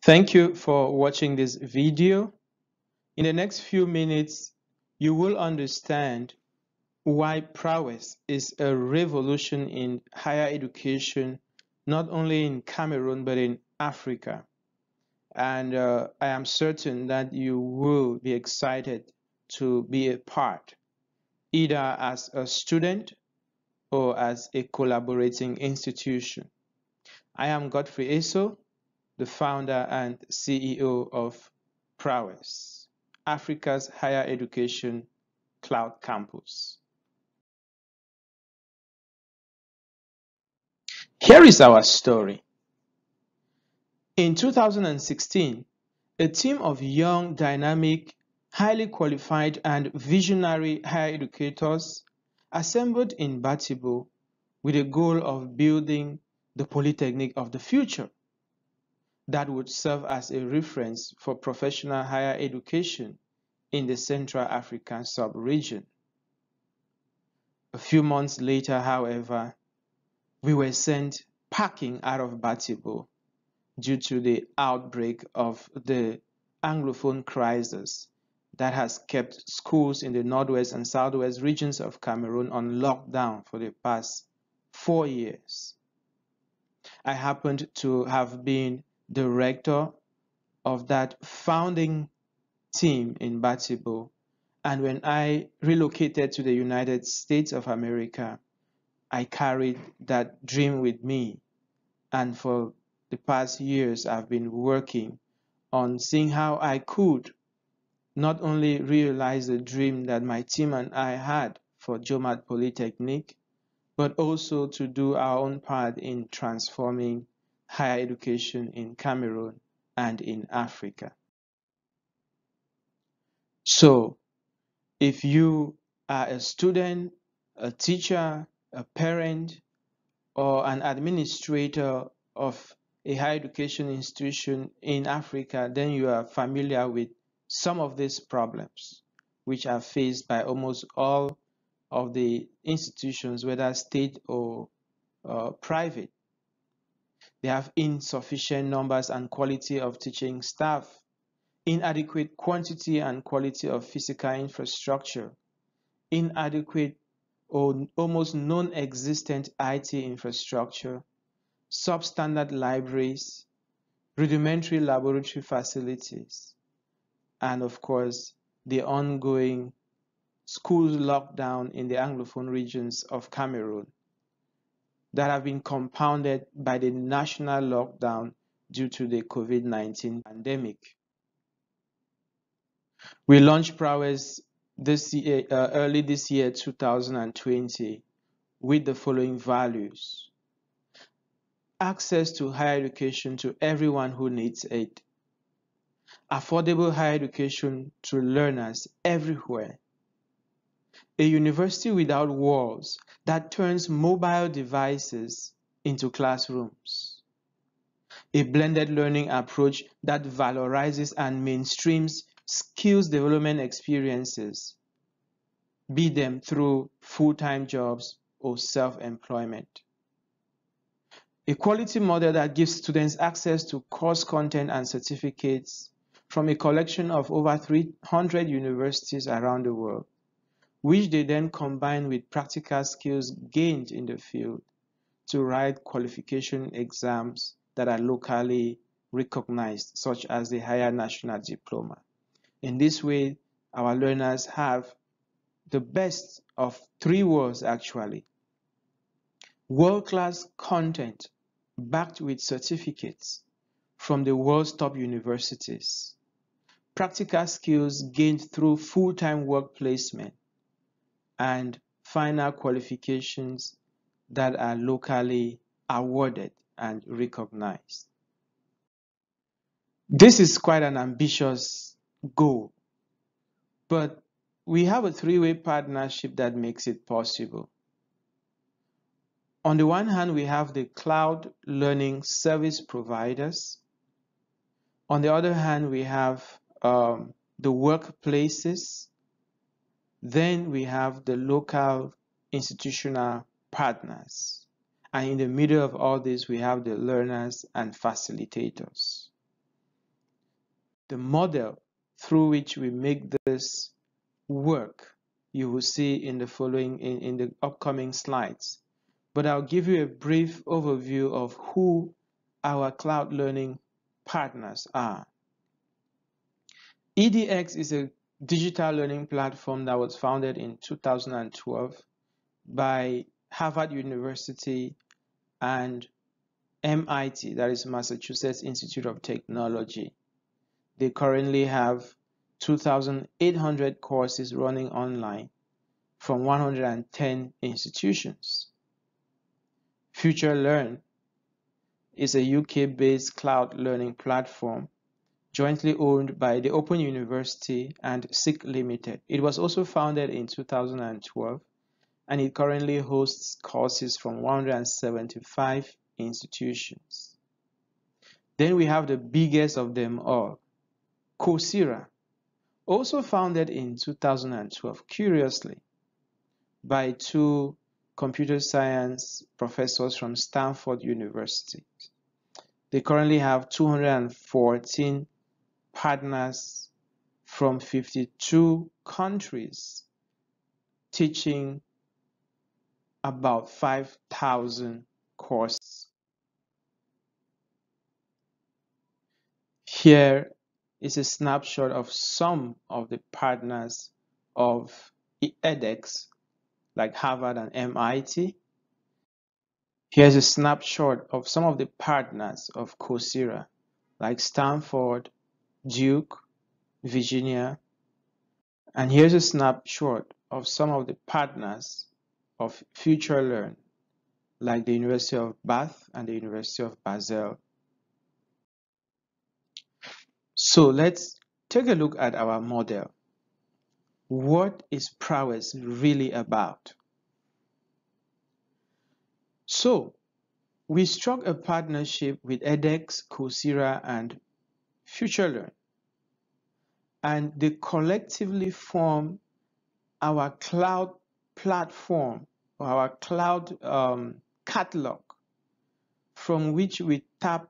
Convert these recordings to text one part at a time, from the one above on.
Thank you for watching this video. In the next few minutes, you will understand why Prowess is a revolution in higher education, not only in Cameroon, but in Africa. And I am certain that you will be excited to be a part, either as a student or as a collaborating institution. I am Godfrey Eso, the founder and CEO of Prowess, Africa's higher education cloud campus. Here is our story. In 2016, a team of young, dynamic, highly qualified, and visionary higher educators assembled in Batibo with a goal of building the polytechnic of the future that would serve as a reference for professional higher education in the Central African sub-region. A few months later, however, we were sent packing out of Batibo due to the outbreak of the Anglophone crisis that has kept schools in the northwest and southwest regions of Cameroon on lockdown for the past 4 years. I happened to have been the rector of that founding team in Batibo, and when I relocated to the United States of America, I carried that dream with me, and for the past years I've been working on seeing how I could not only realize the dream that my team and I had for Jomat Polytechnic, but also to do our own part in transforming higher education in Cameroon and in Africa. So, if you are a student, a teacher, a parent, or an administrator of a higher education institution in Africa, then you are familiar with some of these problems, which are faced by almost all of the institutions, whether state or private. They have insufficient numbers and quality of teaching staff, inadequate quantity and quality of physical infrastructure, inadequate or almost non-existent IT infrastructure, substandard libraries, rudimentary laboratory facilities, and of course, the ongoing school lockdown in the Anglophone regions of Cameroon that have been compounded by the national lockdown due to the COVID-19 pandemic. We launched Prowess this year, early this year, 2020, with the following values: access to higher education to everyone who needs it, affordable higher education to learners everywhere, a university without walls that turns mobile devices into classrooms, a blended learning approach that valorizes and mainstreams skills development experiences, be them through full-time jobs or self-employment. A quality model that gives students access to course content and certificates from a collection of over 300 universities around the world, which they then combine with practical skills gained in the field to write qualification exams that are locally recognized, such as the Higher National Diploma. In this way, our learners have the best of 3 worlds actually: world-class content backed with certificates from the world's top universities, practical skills gained through full-time work placement, and final qualifications that are locally awarded and recognized. This is quite an ambitious goal, but we have a 3-way partnership that makes it possible. On the one hand, we have the cloud learning service providers. On the other hand, we have the workplaces. Then we have the local institutional partners. And in the middle of all this, we have the learners and facilitators. The model through which we make this work, you will see in the upcoming slides. But I'll give you a brief overview of who our cloud learning partners are. EDX is a digital learning platform that was founded in 2012 by Harvard University and MIT, that is Massachusetts Institute of Technology. They currently have 2,800 courses running online from 110 institutions. FutureLearn is a UK-based cloud learning platform jointly owned by the Open University and SICK Limited. It was also founded in 2012, and it currently hosts courses from 175 institutions. Then we have the biggest of them all, Coursera, also founded in 2012, curiously, by two computer science professors from Stanford University. They currently have 214 partners from 52 countries teaching about 5,000 courses. Here is a snapshot of some of the partners of edX, like Harvard and MIT. Here's a snapshot of some of the partners of Coursera, like Stanford, Duke, Virginia. And here's a snapshot of some of the partners of FutureLearn, like the University of Bath and the University of Basel. So let's take a look at our model. What is Prowess really about? So we struck a partnership with edX, Coursera, and FutureLearn, and they collectively form our cloud platform, or our cloud catalog, from which we tap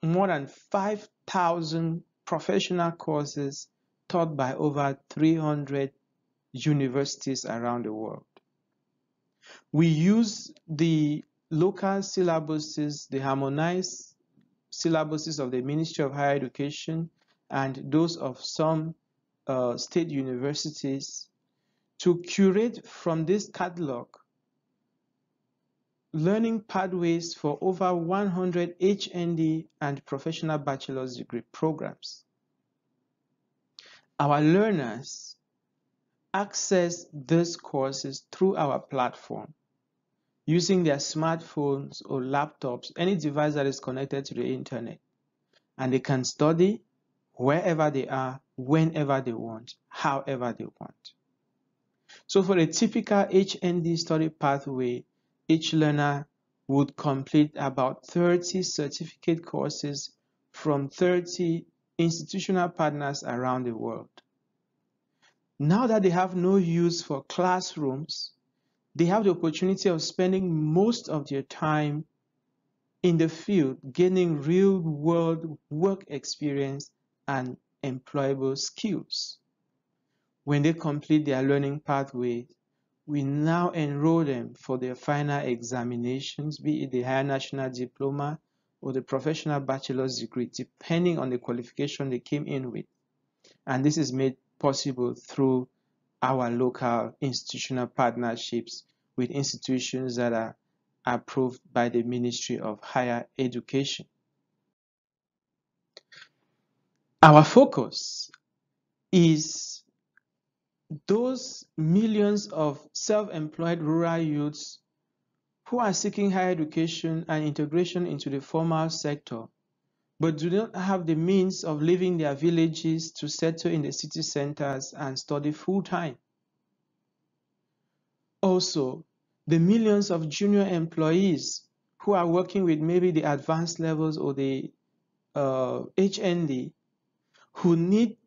more than 5,000 professional courses taught by over 300 universities around the world. We use the local syllabuses, the harmonized syllabuses of the Ministry of Higher Education and those of some state universities to curate from this catalog learning pathways for over 100 HND and professional bachelor's degree programs. Our learners access these courses through our platform using their smartphones or laptops, any device that is connected to the internet, and they can study wherever they are, whenever they want, however they want. So for a typical HND study pathway, each learner would complete about 30 certificate courses from 30 institutional partners around the world. Now that they have no use for classrooms, they have the opportunity of spending most of their time in the field, gaining real-world work experience and employable skills. When they complete their learning pathway, we now enroll them for their final examinations, be it the Higher National Diploma or the Professional Bachelor's Degree, depending on the qualification they came in with. And this is made possible through our local institutional partnerships with institutions that are approved by the Ministry of Higher Education. Our focus is those millions of self-employed rural youths who are seeking higher education and integration into the formal sector, but do not have the means of leaving their villages to settle in the city centers and study full-time. Also, the millions of junior employees who are working with maybe the advanced levels or the HND, who need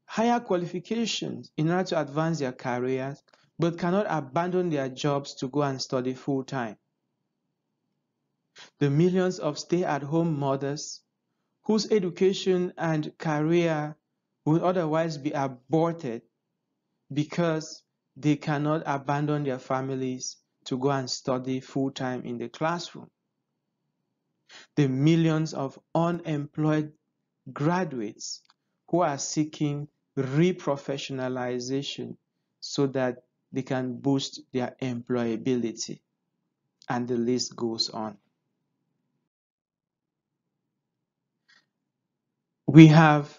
higher qualifications in order to advance their careers, but cannot abandon their jobs to go and study full-time. The millions of stay-at-home mothers whose education and career would otherwise be aborted because they cannot abandon their families to go and study full-time in the classroom. The millions of unemployed graduates who are seeking reprofessionalization so that they can boost their employability. And the list goes on. We have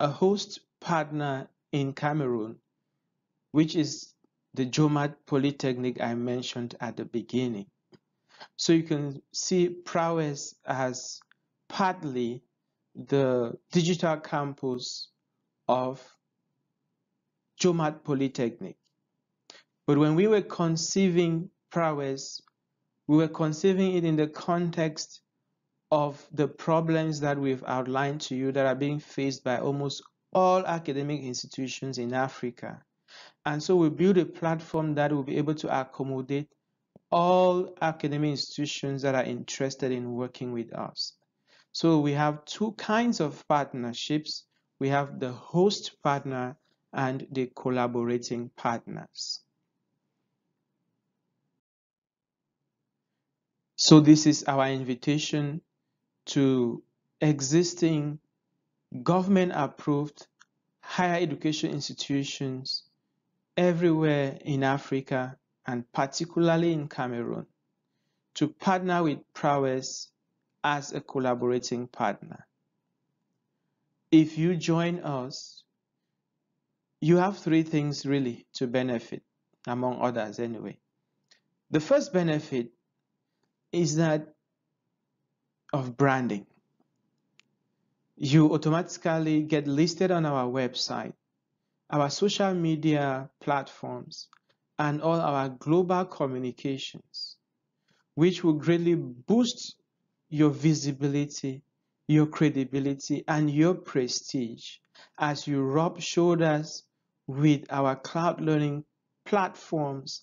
a host partner in Cameroon, which is the Jomat Polytechnic I mentioned at the beginning. So you can see Prowess as partly the digital campus of Jomat Polytechnic. But when we were conceiving Prowess, we were conceiving it in the context of the problems that we've outlined to you that are being faced by almost all academic institutions in Africa. And so we built a platform that will be able to accommodate all academic institutions that are interested in working with us. So we have two kinds of partnerships. We have the host partner and the collaborating partners. So this is our invitation to existing government-approved higher education institutions everywhere in Africa and particularly in Cameroon to partner with Prowess as a collaborating partner. If you join us, you have three things really to benefit, among others anyway. The first benefit is that of branding. You automatically get listed on our website, our social media platforms, and all our global communications, which will greatly boost your visibility, your credibility, and your prestige as you rub shoulders with our cloud learning platforms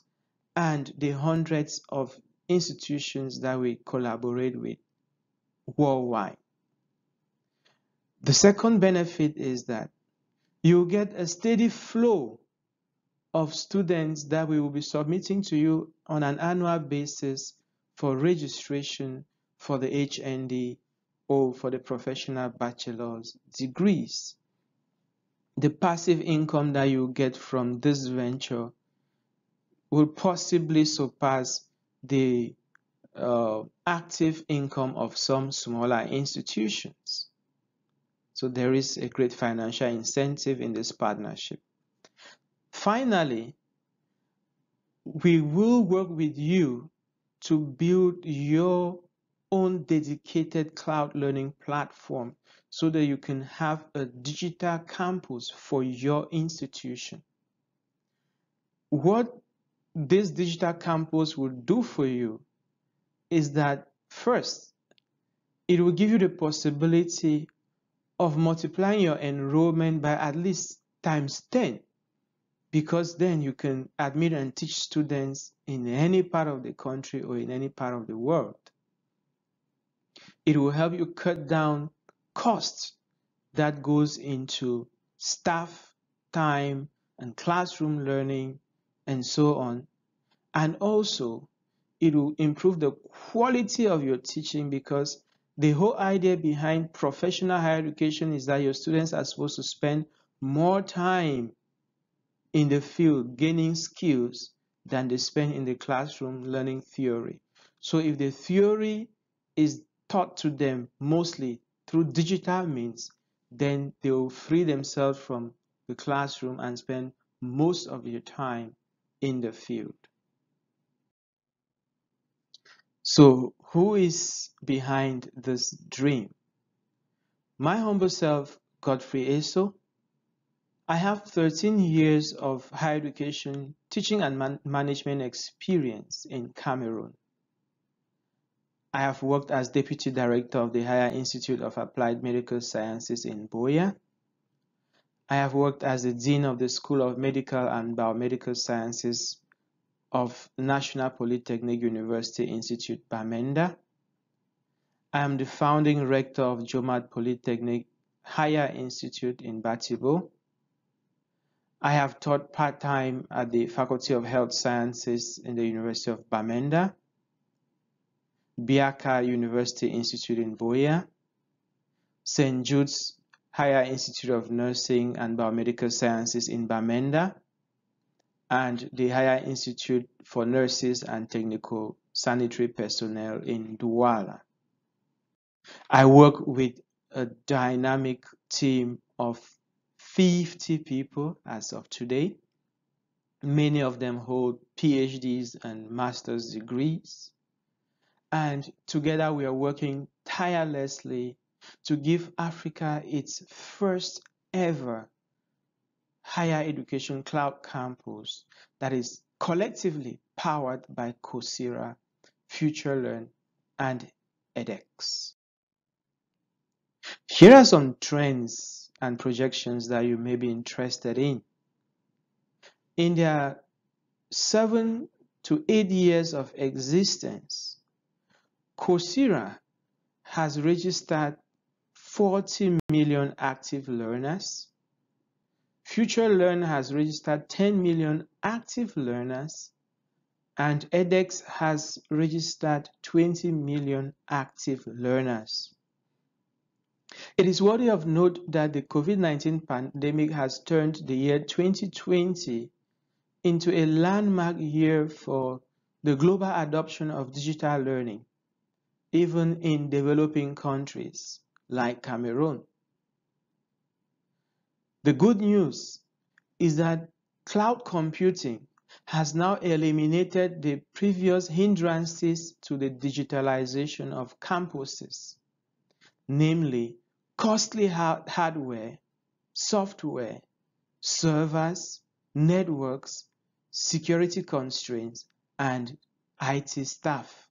and the hundreds of institutions that we collaborate with worldwide. The second benefit is that you get a steady flow of students that we will be submitting to you on an annual basis for registration for the HND or for the professional bachelor's degrees. The passive income that you get from this venture will possibly surpass the active income of some smaller institutions. So there is a great financial incentive in this partnership. Finally, we will work with you to build your own dedicated cloud learning platform so that you can have a digital campus for your institution. What this digital campus will do for you is that first, it will give you the possibility of multiplying your enrollment by at least times 10, because then you can admit and teach students in any part of the country or in any part of the world. It will help you cut down costs that goes into staff time and classroom learning and so on. And also, it will improve the quality of your teaching, because the whole idea behind professional higher education is that your students are supposed to spend more time in the field gaining skills than they spend in the classroom learning theory. So if the theory is taught to them mostly through digital means, then they will free themselves from the classroom and spend most of their time in the field. So who is behind this dream? My humble self, Godfrey Eso. I have 13 years of higher education teaching and management experience in Cameroon. I have worked as Deputy Director of the Higher Institute of Applied Medical Sciences in Boya. I have worked as the Dean of the School of Medical and Biomedical Sciences of National Polytechnic University Institute, Bamenda. I am the founding rector of Jomat Polytechnic Higher Institute in Batibo. I have taught part-time at the Faculty of Health Sciences in the University of Bamenda, Biaka University Institute in Buea, St. Jude's Higher Institute of Nursing and Biomedical Sciences in Bamenda, and the Higher Institute for Nurses and Technical Sanitary Personnel in Douala. I work with a dynamic team of 50 people as of today. Many of them hold PhDs and master's degrees. And together we are working tirelessly to give Africa its first ever higher education cloud campus that is collectively powered by Coursera, FutureLearn, and edX. Here are some trends and projections that you may be interested in. In their 7 to 8 years of existence, Coursera has registered 40 million active learners. FutureLearn has registered 10 million active learners, and edX has registered 20 million active learners. It is worthy of note that the COVID-19 pandemic has turned the year 2020 into a landmark year for the global adoption of digital learning, even in developing countries like Cameroon. The good news is that cloud computing has now eliminated the previous hindrances to the digitalization of campuses, namely costly hardware, software, servers, networks, security constraints, and IT staff.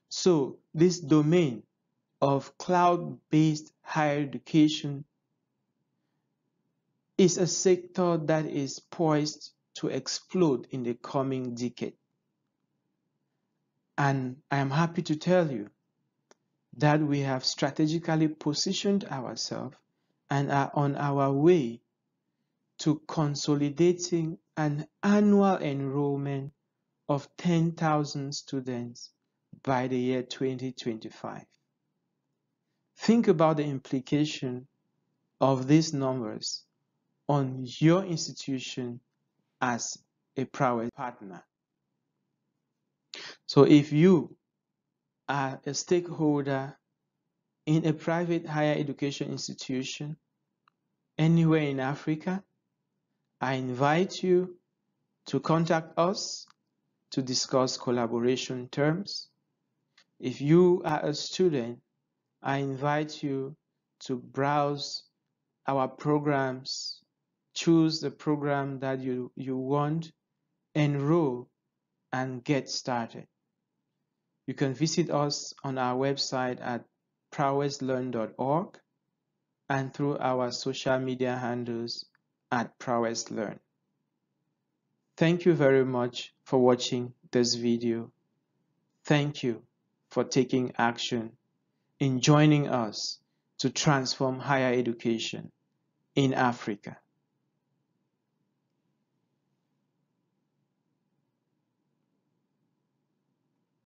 So this domain of cloud-based higher education is a sector that is poised to explode in the coming decade. And I am happy to tell you that we have strategically positioned ourselves and are on our way to consolidating an annual enrollment of 10,000 students by the year 2025. Think about the implication of these numbers on your institution as a Prowess partner. So if you are a stakeholder in a private higher education institution anywhere in Africa, I invite you to contact us to discuss collaboration terms. If you are a student, I invite you to browse our programs, choose the program that you want, enroll, and get started. You can visit us on our website at prowesslearn.org and through our social media handles at prowesslearn. Thank you very much for watching this video. Thank you for taking action in joining us to transform higher education in Africa.